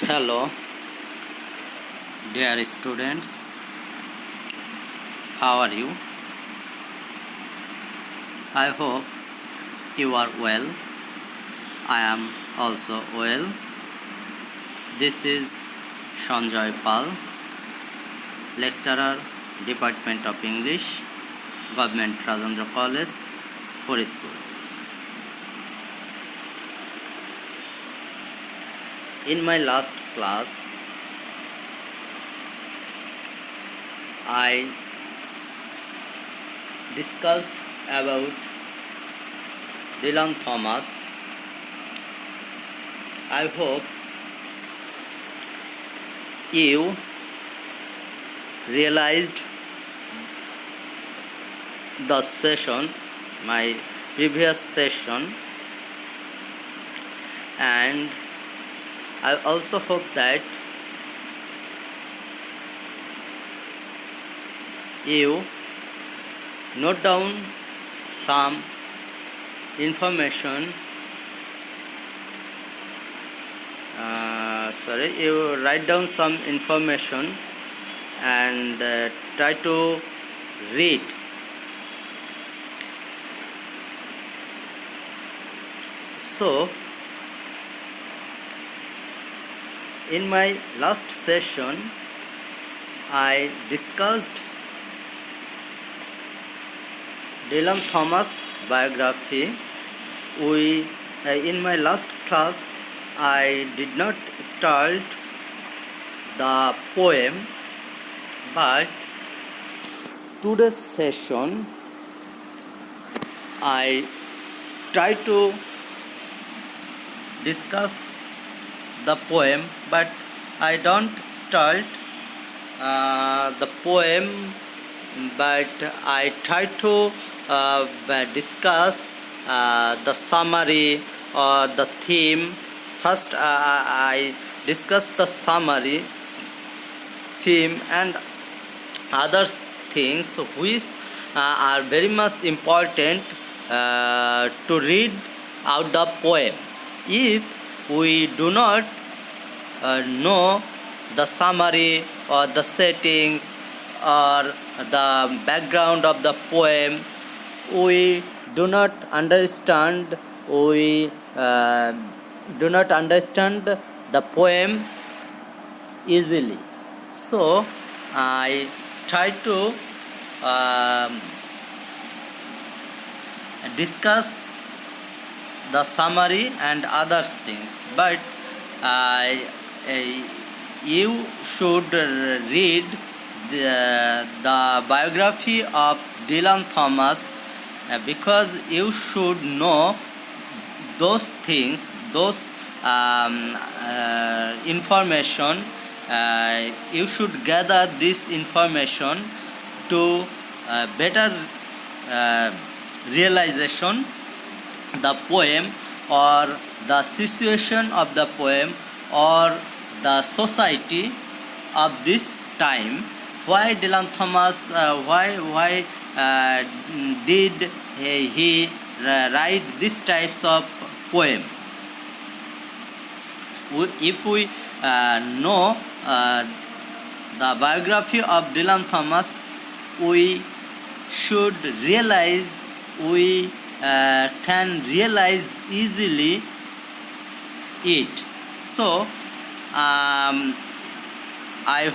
Hello, dear students. How are you? I hope you are well. I am also well. This is Sanjay Pal, lecturer, Department of English, Government Rajendra College, Faridpur. In my last class, I discussed about Dylan Thomas. I hope you realized the session, my previous session, and I also hope that you note down some information. You write down some information and try to read. So, in my last session, I discussed Dylan Thomas biography. In my last class, I did not start the poem, but today's session I try to discuss the poem, but I don't start the poem, but I try to discuss the summary or the theme. First, I discuss the summary, theme, and other things which are very much important to read out the poem. If we do not know the summary or the settings or the background of the poem, we do not understand the poem easily. So I try to discuss the summary and other things, but you should read the biography of Dylan Thomas because you should know those things, those information. You should gather this information to better realization the poem or the situation of the poem or the society of this time. Why Dylan Thomas? Why did he write these types of poem? If we know the biography of Dylan Thomas, we should realize, we can realize easily it. So I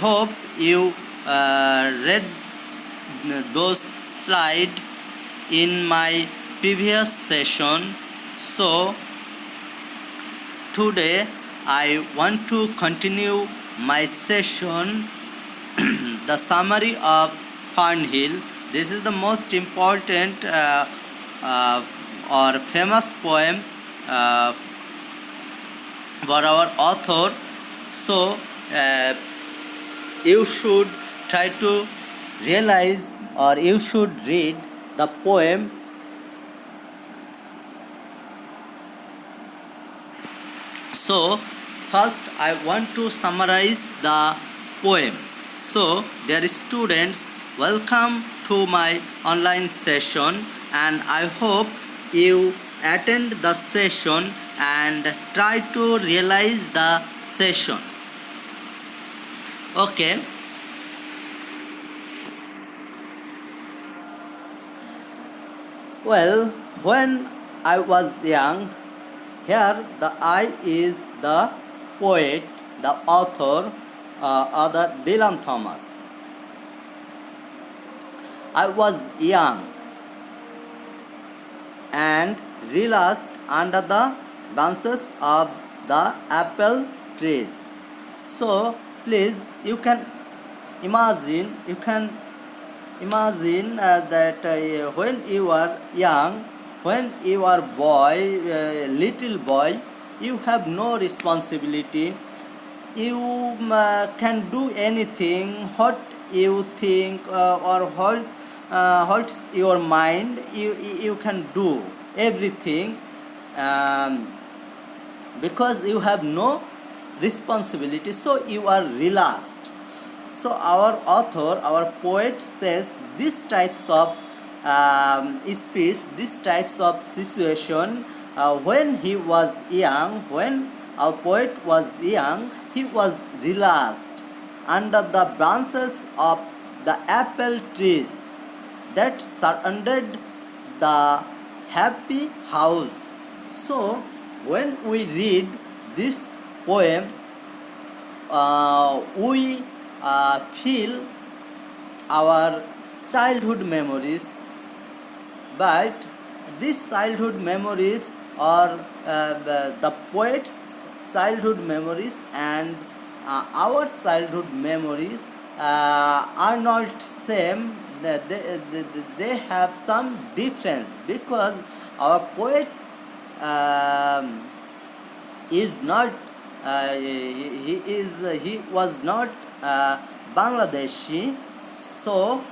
hope you read those slides in my previous session. So today I want to continue my session the summary of Fernhill. This is the most important or famous poem for our author. So you should try to realize or you should read the poem. So first I want to summarize the poem. So dear students, welcome to my online session, and I hope you attend the session and try to realize the session. Okay. Well, when I was young, here the I is the poet, the author, or the Dylan Thomas. I was young and relaxed under the branches of the apple trees. So please, you can imagine that when you are young, when you are boy, little boy, you have no responsibility. You can do anything what you think or what's your mind. You can do everything, um, because you have no responsibility, so you are relaxed. So our author, our poet says these types of speech, these types of situation, when he was young, when our poet was young, he was relaxed under the branches of the apple trees that surrounded the happy house. So when we read this poem, we feel our childhood memories, but these childhood memories are the poet's childhood memories, and our childhood memories are not same. They have some difference, because our poet um, is not he was not Bangladeshi, so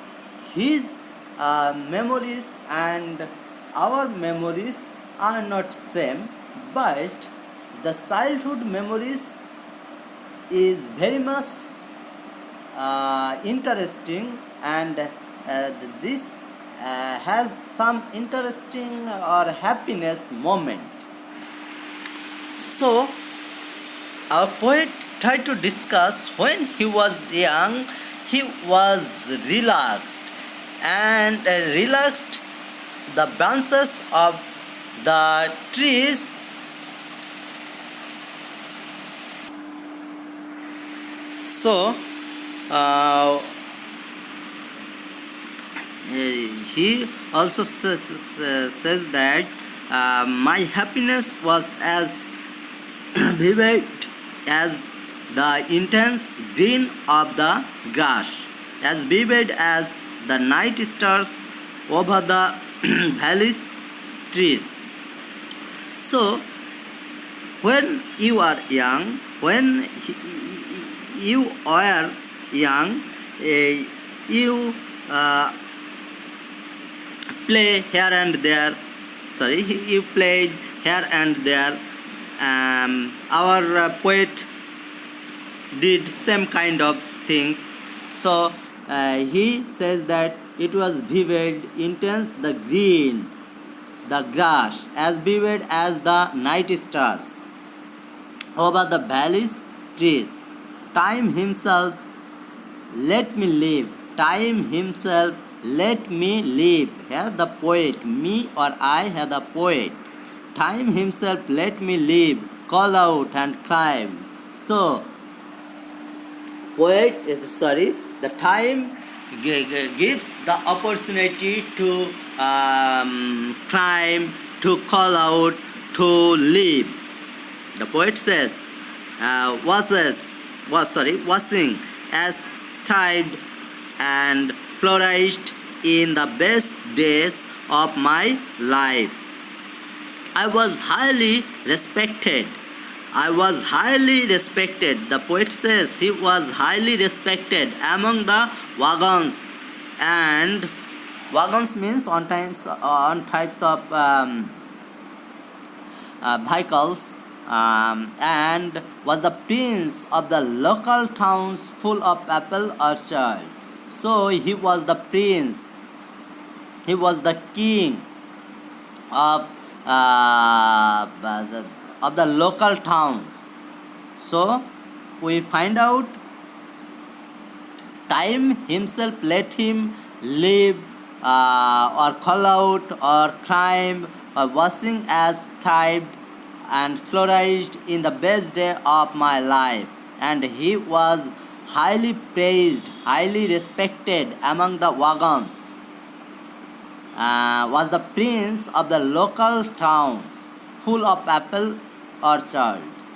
his memories and our memories are not same, but the childhood memories is very much interesting, and this has some interesting or happiness moment. So our poet tried to discuss when he was young, he was relaxed, and relaxed the branches of the trees. So uh, he also says that my happiness was as vivid as the intense green of the grass, as vivid as the night stars over the valleys trees. So when you are young, when you are young, you uh, play here and there. Sorry, you played here and there. Our poet did same kind of things. So he says that it was vivid, intense, the green, the grass, as vivid as the night stars over the valleys trees. Time himself let me live. Time himself let me live. Here the poet, me or I, here the poet. Time himself let me live, call out and climb. So poet, the time gives the opportunity to climb, to call out, to live. The poet says, washing as thrived and flourished in the best days of my life. I was highly respected. I was highly respected. The poet says he was highly respected among the wagons. And wagons means on types of vehicles, and was the prince of the local towns full of apple orchard. So he was the prince. He was the king of of the local towns. So we find out Time himself let him live, or call out or climb or washing as thrived and flourished in the best day of my life. And he was highly praised, highly respected among the wagons, was the prince of the local towns, full of apple orchards.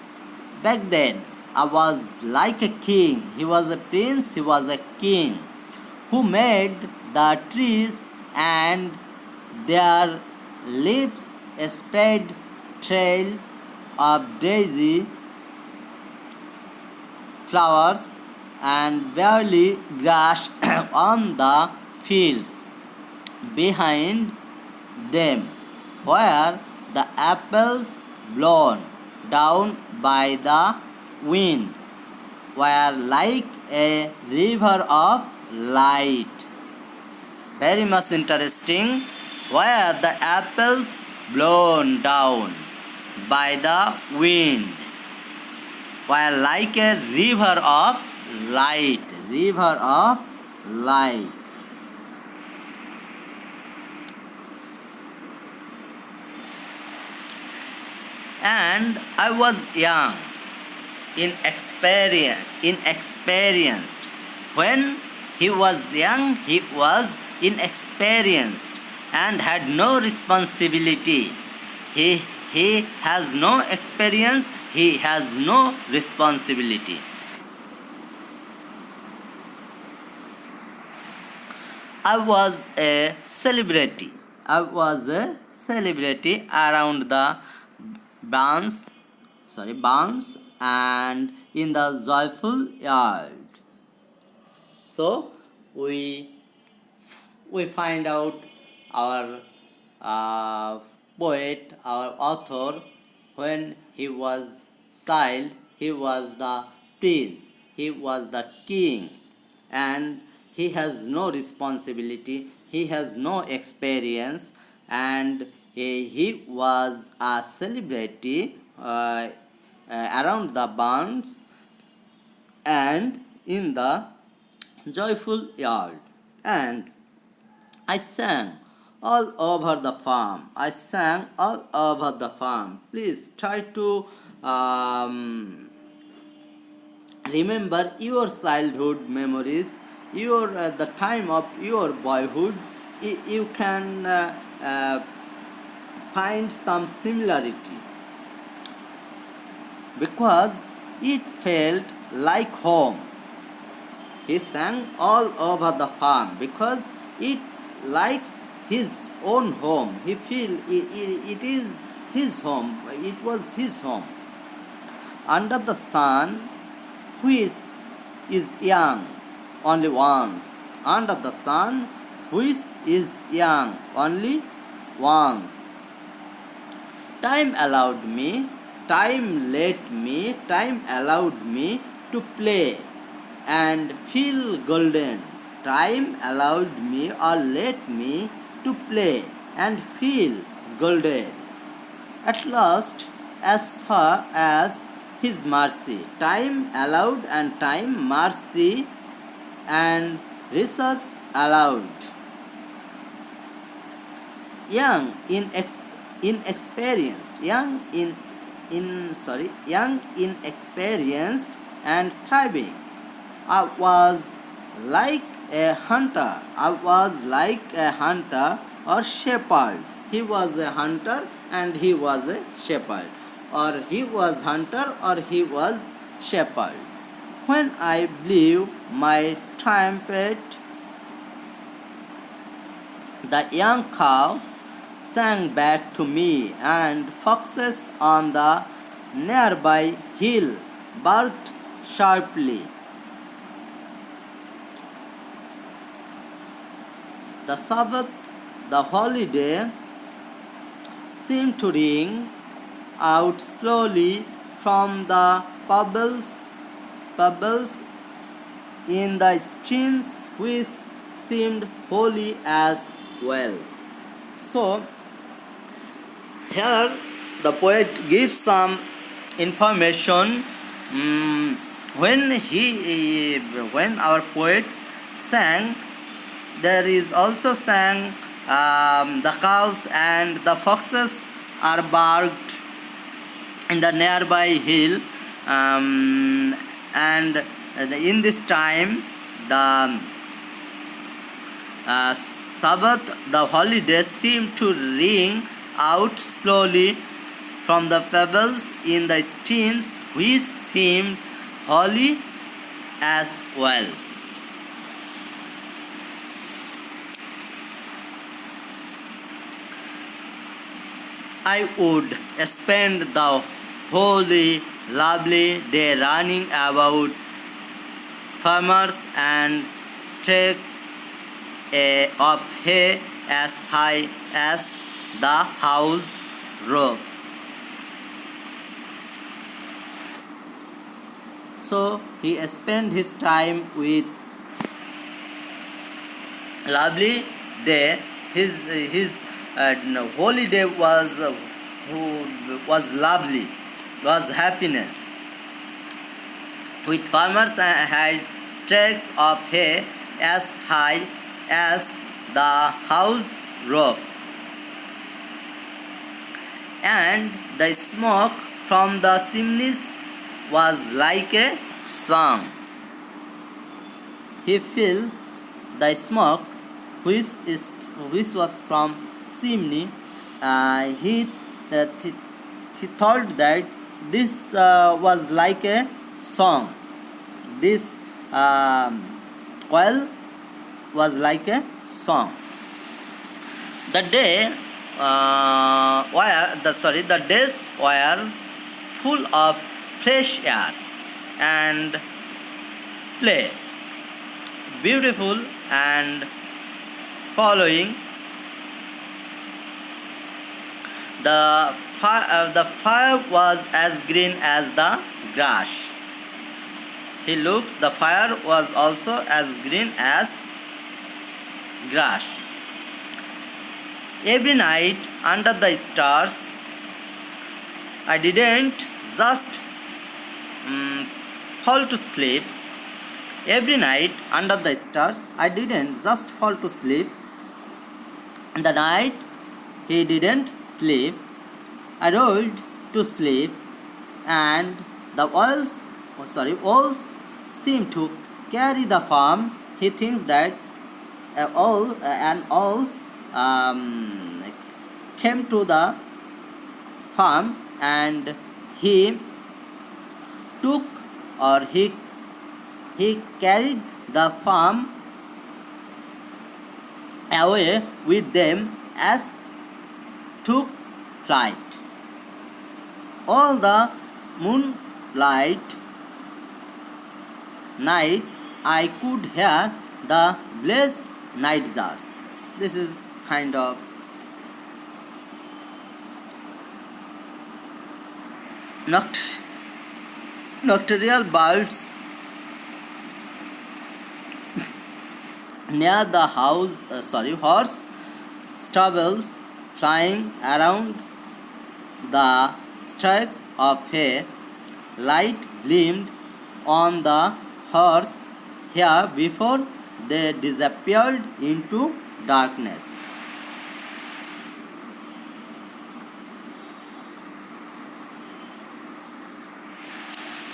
Back then, I was like a king. He was a prince, he was a king who made the trees and their leaves spread trails of daisy flowers and barley grass on the fields behind them, where the apples blown down by the wind were like a river of lights. Very much interesting. Where the apples blown down by the wind were like a river of light. River of light. And I was young, inexperienced. When he was young, he was inexperienced and had no responsibility. He has no experience, he has no responsibility. I was a celebrity. I was a celebrity around the barns and in the joyful yard. So we find out our poet, our author, when he was child, he was the prince, he was the king, and he has no responsibility, he has no experience, and he was a celebrity around the barns and in the joyful yard. And I sang all over the farm. I sang all over the farm. Please try to remember your childhood memories, your the time of your boyhood. You can find some similarity because it felt like home. He sang all over the farm because it likes his own home. He feel it is his home. It was his home. Under the sun, which is young only once. Under the sun, which is young only once. Time allowed me, time let me, time allowed me to play and feel golden. Time allowed me or let me to play and feel golden. At last, as far as his mercy, time allowed and time mercy and resource allowed. Young inexperienced, young inexperienced and thriving. I was like a hunter. I was like a hunter or shepherd. He was a hunter and he was a shepherd. Or he was hunter or he was shepherd. When I blew my trumpet, the young cow sang back to me, and foxes on the nearby hill barked sharply. The Sabbath, the holiday, seemed to ring out slowly from the pebbles in the streams which seemed holy as well. So, here the poet gives some information when our poet sang. There is also sang the cows and the foxes are barked in the nearby hill, and in this time the Sabbath, the holiday, seemed to ring out slowly from the pebbles in the streams, which seemed holy as well. I would spend the wholly lovely day running about farmers and stacks of hay as high as the house roofs. So he spent his time with lovely day. His holiday was lovely, was happiness. With farmers had stacks of hay as high as the house roofs, and the smoke from the chimneys was like a song. He felt the smoke which was from chimney. He thought that this was like a song. This coil was like a song. The day the days were full of fresh air and play, beautiful and following. The fire was as green as the grass. The fire was also as green as grass. Every night under the stars, I didn't just fall to sleep. Every night under the stars, I didn't just fall to sleep. The night he didn't sleep, I rolled to sleep, and the owls seem to carry the farm. He thinks that owls came to the farm, and he took or he carried the farm away with them as took flight. All the moonlight night I could hear the blessed night jars. This is kind of nocturnal birds near the horse stables flying around the stacks of hay. Light gleamed on the horse hair before they disappeared into darkness.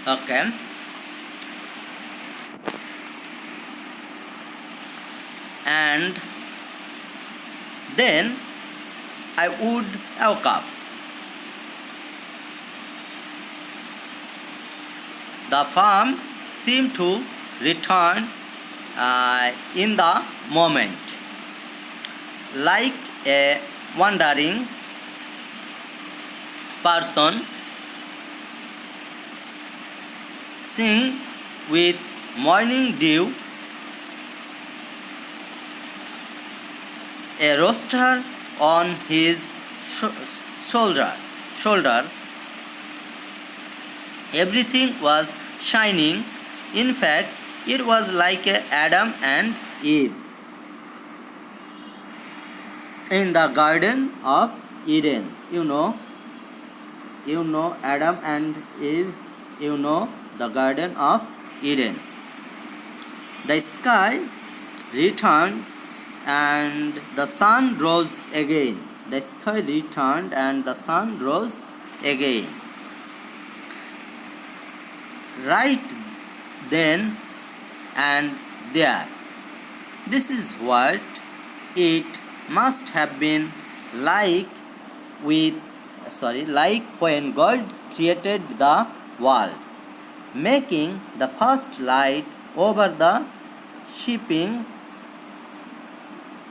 Okay. And then I would wake up. The farm seemed to return in the moment, like a wandering person sing with morning dew. A rooster on his shoulder. Everything was shining. In fact, it was like Adam and Eve in the Garden of Eden. You know Adam and Eve. You know the Garden of Eden. The sky returned and the sun rose again. The sky returned and the sun rose again. Right then and there. This is what it must have been like like when God created the world, making the first light over the spinning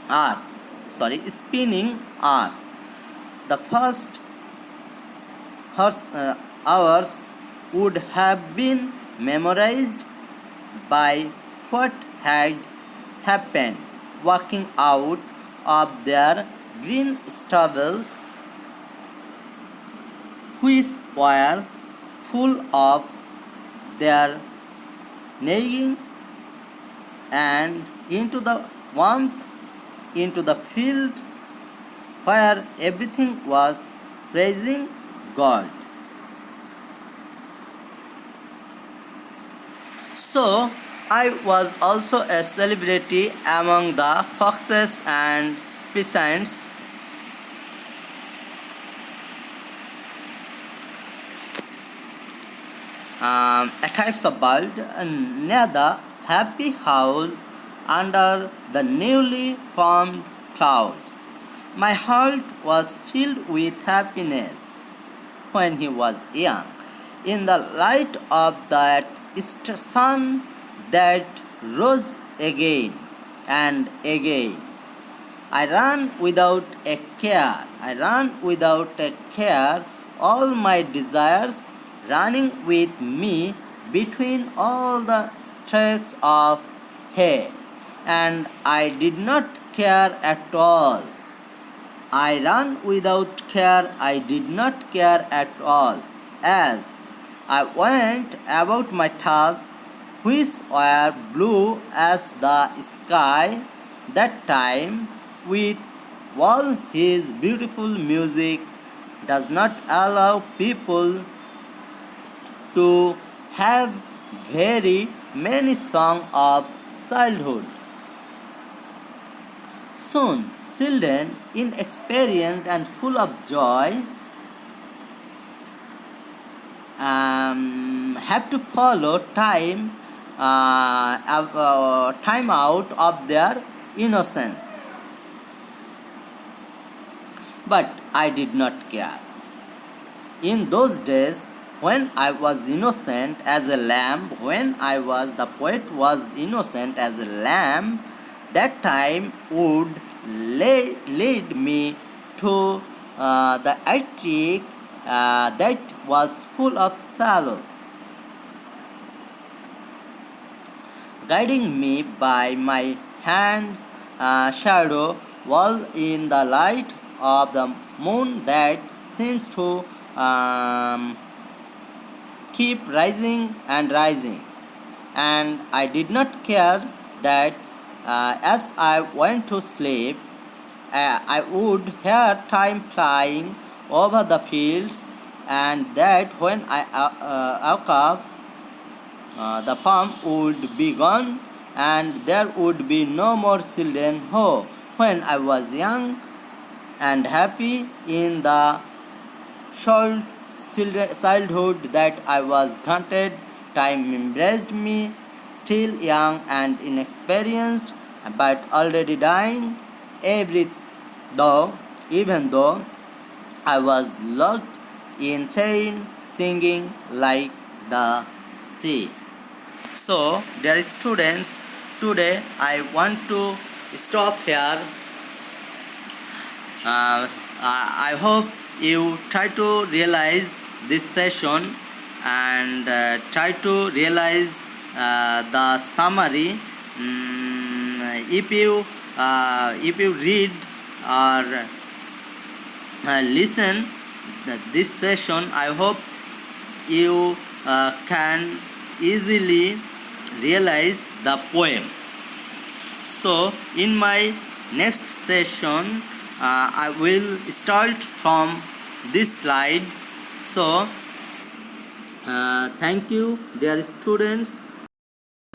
earth. The first hours would have been memorized by what had happened walking out of their green stubbles, which were full of their nagging, and into the warmth, into the fields where everything was praising God. So I was also a celebrity among the foxes and peasants. A types of bird near the happy house under the newly formed clouds. My heart was filled with happiness when he was young. In the light of that sun that rose again and again, I ran without a care. All my desires running with me between all the streaks of hay, and I did not care at all. I ran without care, I did not care at all, as I went about my tasks, which were blue as the sky that time, with all his beautiful music, does not allow people to have very many songs of childhood. Soon, children, inexperienced and full of joy, have to follow time out of their innocence. But I did not care. In those days, when I was innocent as a lamb, the poet was innocent as a lamb, that time would lead me to the attic that was full of shallows, guiding me by my hand's shadow, while in the light of the moon that seems to keep rising and rising. And I did not care that as I went to sleep, I would hear time flying over the fields, and that when I woke up, the farm would be gone, and there would be no more children. Oh, when I was young and happy in the short childhood that I was granted, time embraced me, still young and inexperienced, but already dying. Even though I was locked in chain, singing like the sea. So, dear students, today I want to stop here. I hope you try to realize this session and try to realize the summary. If you read or listen this session, I hope you can easily realize the poem. So in my next session I will start from this slide. So thank you, dear students.